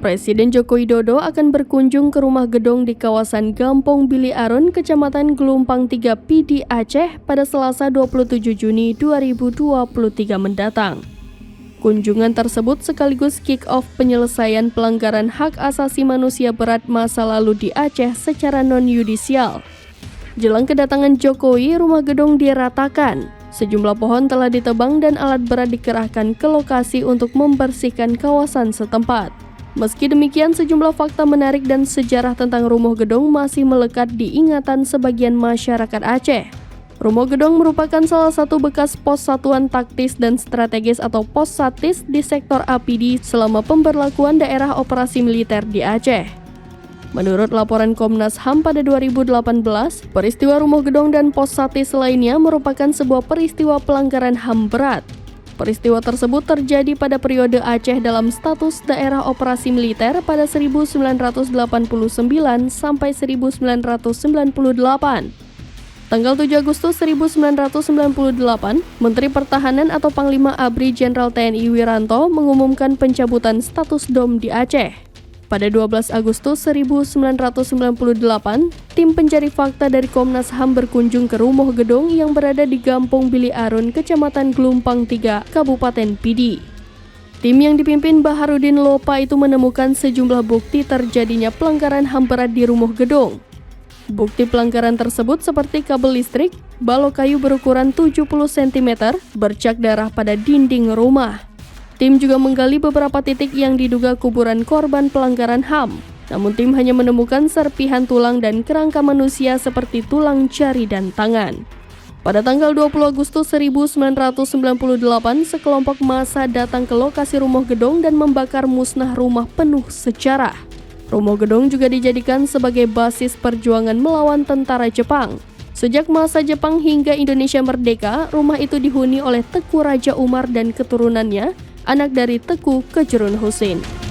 Presiden Joko Widodo akan berkunjung ke rumah gedong di kawasan Gampong Bili Aron, Kecamatan Gelumpang 3 Pidi, Aceh pada Selasa 27 Juni 2023 mendatang. Kunjungan tersebut sekaligus kick-off penyelesaian pelanggaran hak asasi manusia berat masa lalu di Aceh secara non-yudisial. Jelang kedatangan Jokowi, rumah gedong diratakan. Sejumlah pohon telah ditebang dan alat berat dikerahkan ke lokasi untuk membersihkan kawasan setempat. Meski demikian, sejumlah fakta menarik dan sejarah tentang Rumah Gedong masih melekat di ingatan sebagian masyarakat Aceh. Rumah Gedong merupakan salah satu bekas pos satuan taktis dan strategis atau pos satis di sektor APD selama pemberlakuan daerah operasi militer di Aceh. Menurut laporan Komnas HAM pada 2018, peristiwa Rumah Gedong dan pos satis lainnya merupakan sebuah peristiwa pelanggaran HAM berat. Peristiwa tersebut terjadi pada periode Aceh dalam status daerah operasi militer pada 1989 sampai 1998. Tanggal 7 Agustus 1998, Menteri Pertahanan atau Panglima ABRI Jenderal TNI Wiranto mengumumkan pencabutan status DOM di Aceh. Pada 12 Agustus 1998, tim pencari fakta dari Komnas HAM berkunjung ke Rumah Gedong yang berada di Gampong Bili Aron, Kecamatan Gelumpang 3, Kabupaten Pidi. Tim yang dipimpin Baharudin Lopa itu menemukan sejumlah bukti terjadinya pelanggaran HAM berat di Rumah Gedong. Bukti pelanggaran tersebut seperti kabel listrik, balok kayu berukuran 70 cm, bercak darah pada dinding rumah. Tim juga menggali beberapa titik yang diduga kuburan korban pelanggaran HAM. Namun tim hanya menemukan serpihan tulang dan kerangka manusia seperti tulang jari dan tangan. Pada tanggal 20 Agustus 1998, sekelompok massa datang ke lokasi Rumah Gedong dan membakar musnah rumah penuh sejarah. Rumah Gedong juga dijadikan sebagai basis perjuangan melawan tentara Jepang. Sejak masa Jepang hingga Indonesia merdeka, rumah itu dihuni oleh Teuku Raja Umar dan keturunannya, anak dari Teuku Kejerun Husin.